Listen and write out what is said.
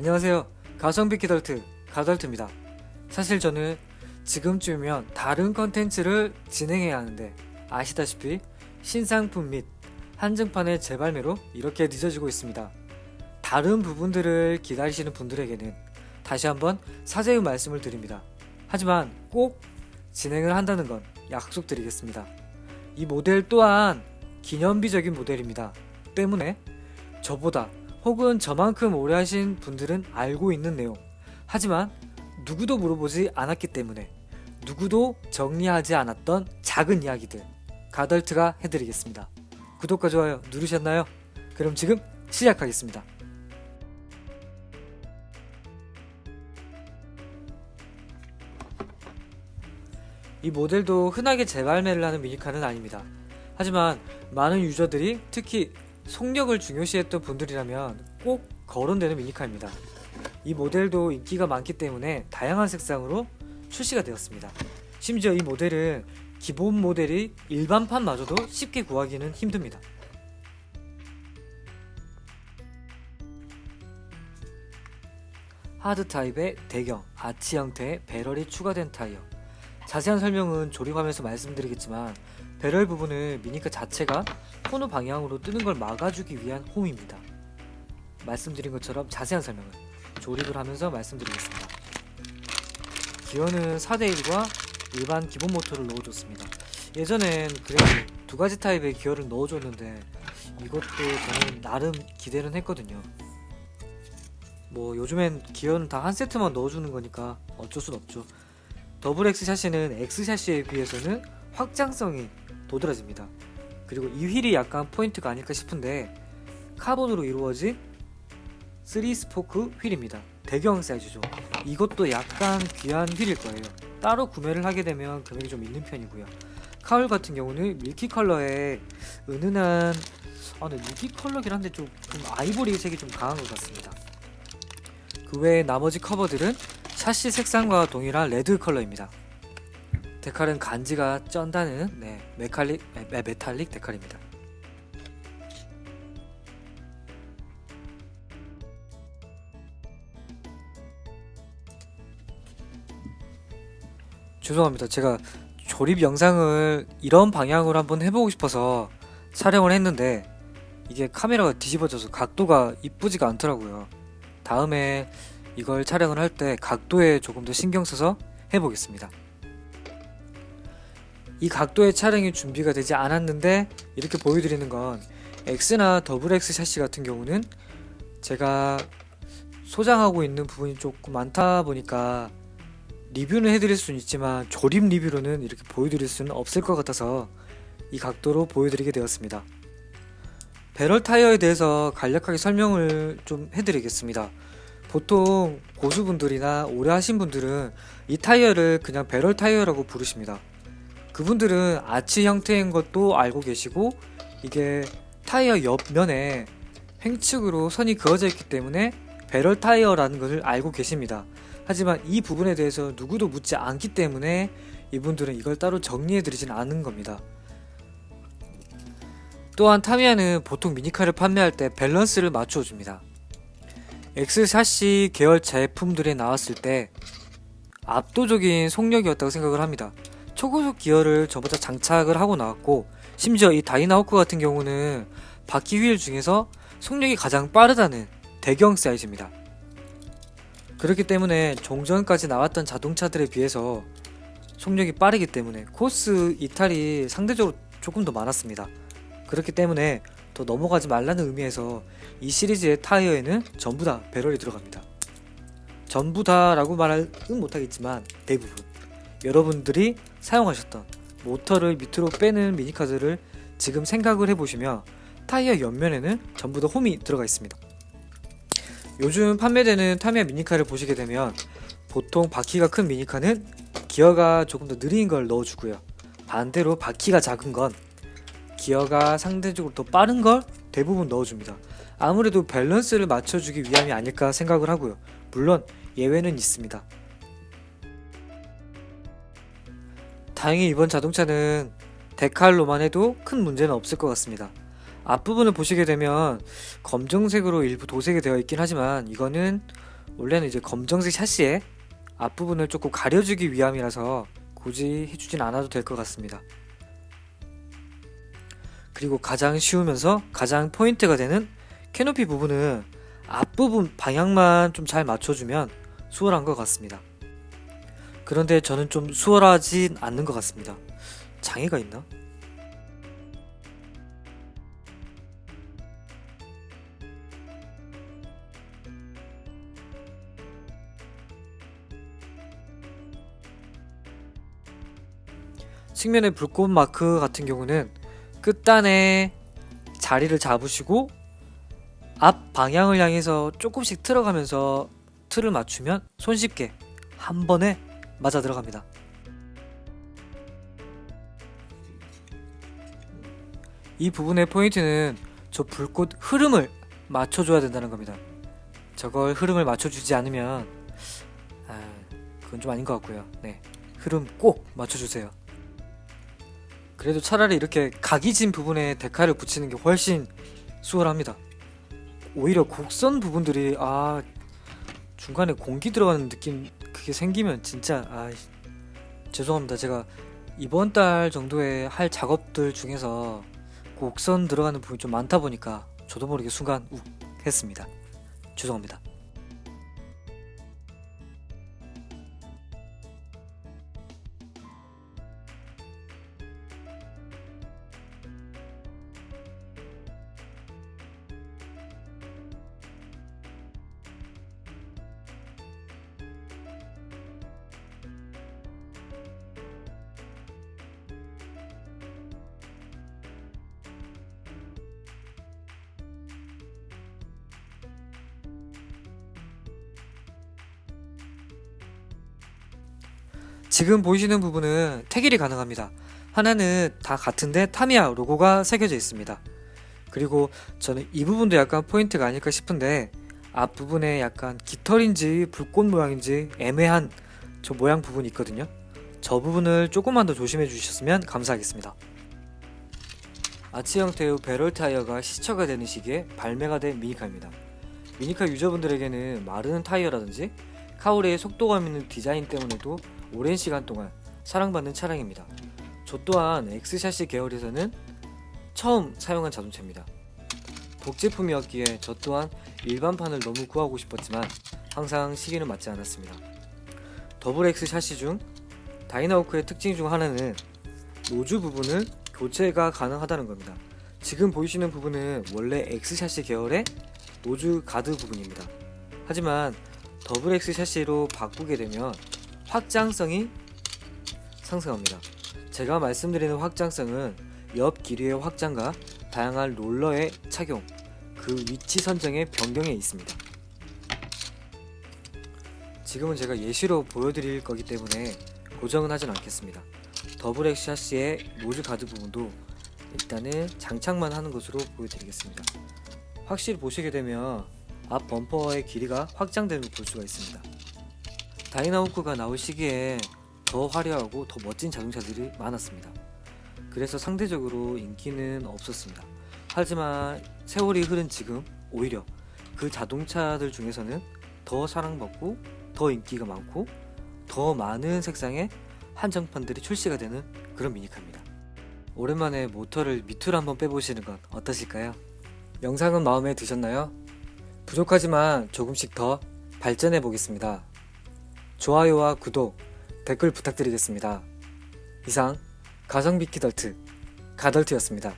안녕하세요. 가성비 키덜트 가덜트입니다. 사실 저는 지금쯤이면 다른 컨텐츠를 진행해야 하는데 아시다시피 신상품 및 한정판의 재발매로 이렇게 늦어지고 있습니다. 다른 부분들을 기다리시는 분들에게는 다시 한번 사죄의 말씀을 드립니다. 하지만 꼭 진행을 한다는 건 약속드리겠습니다. 이 모델 또한 기념비적인 모델입니다. 때문에 저보다 혹은 저만큼 오래 하신 분들은 알고 있는 내용, 하지만 누구도 물어보지 않았기 때문에 누구도 정리하지 않았던 작은 이야기들 가덜트가 해드리겠습니다. 구독과 좋아요 누르셨나요? 그럼 지금 시작하겠습니다. 이 모델도 흔하게 재발매를 하는 미니카는 아닙니다. 하지만 많은 유저들이 특히 속력을 중요시했던 분들이라면 꼭 거론되는 미니카입니다. 이 모델도 인기가 많기 때문에 다양한 색상으로 출시가 되었습니다. 심지어 이 모델은 기본 모델이 일반판마저도 쉽게 구하기는 힘듭니다. 하드 타입의 대경, 아치 형태의 배럴이 추가된 타이어. 자세한 설명은 조립하면서 말씀드리겠지만 배럴 부분은 미니카 자체가 코너 방향으로 뜨는 걸 막아주기 위한 홈입니다. 말씀드린 것처럼 자세한 설명은 조립을 하면서 말씀드리겠습니다. 기어는 4대1과 일반 기본 모터를 넣어줬습니다. 예전엔 그래도 두 가지 타입의 기어를 넣어줬는데 이것도 저는 나름 기대는 했거든요. 뭐 요즘엔 기어는 다 한 세트만 넣어주는 거니까 어쩔 순 없죠. 더블 X 샤시는 X 샤시에 비해서는 확장성이 도드라집니다. 그리고 이 휠이 약간 포인트가 아닐까 싶은데 카본으로 이루어진 3스포크 휠입니다. 대경 사이즈죠. 이것도 약간 귀한 휠일 거예요. 따로 구매를 하게 되면 금액이 좀 있는 편이고요. 카울 같은 경우는 밀키 컬러에 은은한 근데 밀키 컬러긴 한데 좀 아이보리 색이 좀 강한 것 같습니다. 그 외에 나머지 커버들은 샤시 색상과 동일한 레드 컬러입니다. 데칼은 간지가 쩐다는 메탈릭 데칼입니다. 죄송합니다. 제가 조립 영상을 이런 방향으로 한번 해보고 싶어서 촬영을 했는데 이게 카메라가 뒤집어져서 각도가 이쁘지가 않더라고요. 다음에 이걸 촬영을 할 때 각도에 조금 더 신경 써서 해보겠습니다. 이 각도의 촬영이 준비가 되지 않았는데 이렇게 보여드리는 건 X나 더블 X 샤시 같은 경우는 제가 소장하고 있는 부분이 조금 많다 보니까 리뷰는 해드릴 수는 있지만 조립 리뷰로는 이렇게 보여드릴 수는 없을 것 같아서 이 각도로 보여드리게 되었습니다. 배럴 타이어에 대해서 간략하게 설명을 좀 해드리겠습니다. 보통 고수분들이나 오래 하신 분들은 이 타이어를 그냥 배럴 타이어라고 부르십니다. 그분들은 아치 형태인 것도 알고 계시고 이게 타이어 옆면에 횡측으로 선이 그어져 있기 때문에 배럴 타이어라는 것을 알고 계십니다. 하지만 이 부분에 대해서 누구도 묻지 않기 때문에 이분들은 이걸 따로 정리해 드리진 않은 겁니다. 또한 타미야는 보통 미니카를 판매할 때 밸런스를 맞춰 줍니다. X 샤시 계열 제품들이 나왔을 때 압도적인 속력이었다고 생각을 합니다. 초고속 기어를 저보다 장착을 하고 나왔고 심지어 이 다이나호크 같은 경우는 바퀴 휠 중에서 속력이 가장 빠르다는 대경 사이즈입니다. 그렇기 때문에 종전까지 나왔던 자동차들에 비해서 속력이 빠르기 때문에 코스 이탈이 상대적으로 조금 더 많았습니다. 그렇기 때문에 더 넘어가지 말라는 의미에서 이 시리즈의 타이어에는 전부 다 배럴이 들어갑니다. 전부 다라고 말은 못하겠지만 대부분 여러분들이 사용하셨던 모터를 밑으로 빼는 미니카들을 지금 생각을 해보시면 타이어 옆면에는 전부 다 홈이 들어가 있습니다. 요즘 판매되는 타미야 미니카를 보시게 되면 보통 바퀴가 큰 미니카는 기어가 조금 더 느린 걸 넣어주고요. 반대로 바퀴가 작은 건 기어가 상대적으로 더 빠른 걸 대부분 넣어줍니다. 아무래도 밸런스를 맞춰주기 위함이 아닐까 생각을 하고요. 물론 예외는 있습니다. 다행히 이번 자동차는 데칼로만 해도 큰 문제는 없을 것 같습니다. 앞부분을 보시게 되면 검정색으로 일부 도색이 되어 있긴 하지만 이거는 원래는 이제 검정색 샤시에 앞부분을 조금 가려주기 위함이라서 굳이 해주진 않아도 될 것 같습니다. 그리고 가장 쉬우면서 가장 포인트가 되는 캐노피 부분은 앞부분 방향만 좀 잘 맞춰주면 수월한 것 같습니다. 그런데 저는 좀 수월하진 않는 것 같습니다. 장애가 있나? 측면의 불꽃 마크 같은 경우는 끝단에 자리를 잡으시고 앞 방향을 향해서 조금씩 틀어가면서 틀을 맞추면 손쉽게 한 번에 맞아 들어갑니다. 이 부분의 포인트는 저 불꽃 흐름을 맞춰줘야 된다는 겁니다. 저걸 흐름을 맞춰주지 않으면 그건 좀 아닌 것 같고요. 네, 흐름 꼭 맞춰주세요. 그래도 차라리 이렇게 각이 진 부분에 데칼을 붙이는 게 훨씬 수월합니다. 오히려 곡선 부분들이 중간에 공기 들어가는 느낌 그게 생기면 진짜 죄송합니다. 제가 이번 달 정도에 할 작업들 중에서 곡선 들어가는 부분이 좀 많다 보니까 저도 모르게 순간 욱 했습니다. 죄송합니다. 지금 보이시는 부분은 태길이 가능합니다. 하나는 다 같은데 타미야 로고가 새겨져 있습니다. 그리고 저는 이 부분도 약간 포인트가 아닐까 싶은데 앞부분에 약간 깃털인지 불꽃 모양인지 애매한 저 모양 부분이 있거든요. 저 부분을 조금만 더 조심해 주셨으면 감사하겠습니다. 아치 형태의 배럴 타이어가 시처가 되는 시기에 발매가 된 미니카입니다. 미니카 유저분들에게는 마르는 타이어라든지 카울의 속도감 있는 디자인 때문에도 오랜 시간 동안 사랑받는 차량입니다. 저 또한 X샤시 계열에서는 처음 사용한 자동차입니다. 독제품이었기에 저 또한 일반판을 너무 구하고 싶었지만 항상 시기는 맞지 않았습니다. 더블 X 샤시 중 다이나호크의 특징 중 하나는 노즈 부분을 교체가 가능하다는 겁니다. 지금 보이시는 부분은 원래 X샤시 계열의 노즈 가드 부분입니다. 하지만 더블 X 샤시로 바꾸게 되면 확장성이 상승합니다. 제가 말씀드리는 확장성은 옆 길이의 확장과 다양한 롤러의 착용, 그 위치 선정의 변경에 있습니다. 지금은 제가 예시로 보여드릴 거기 때문에 고정은 하진 않겠습니다. 더블 X 샤시의 노즈 가드 부분도 일단은 장착만 하는 것으로 보여드리겠습니다. 확실히 보시게 되면 앞 범퍼의 길이가 확장되는 걸 볼 수가 있습니다. 다이나호크가 나올 시기에 더 화려하고 더 멋진 자동차들이 많았습니다. 그래서 상대적으로 인기는 없었습니다. 하지만 세월이 흐른 지금 오히려 그 자동차들 중에서는 더 사랑받고 더 인기가 많고 더 많은 색상의 한정판들이 출시가 되는 그런 미니카입니다. 오랜만에 모터를 밑으로 한번 빼보시는 건 어떠실까요? 영상은 마음에 드셨나요? 부족하지만 조금씩 더 발전해 보겠습니다. 좋아요와 구독, 댓글 부탁드리겠습니다. 이상 가성비 키덜트 가덜트였습니다.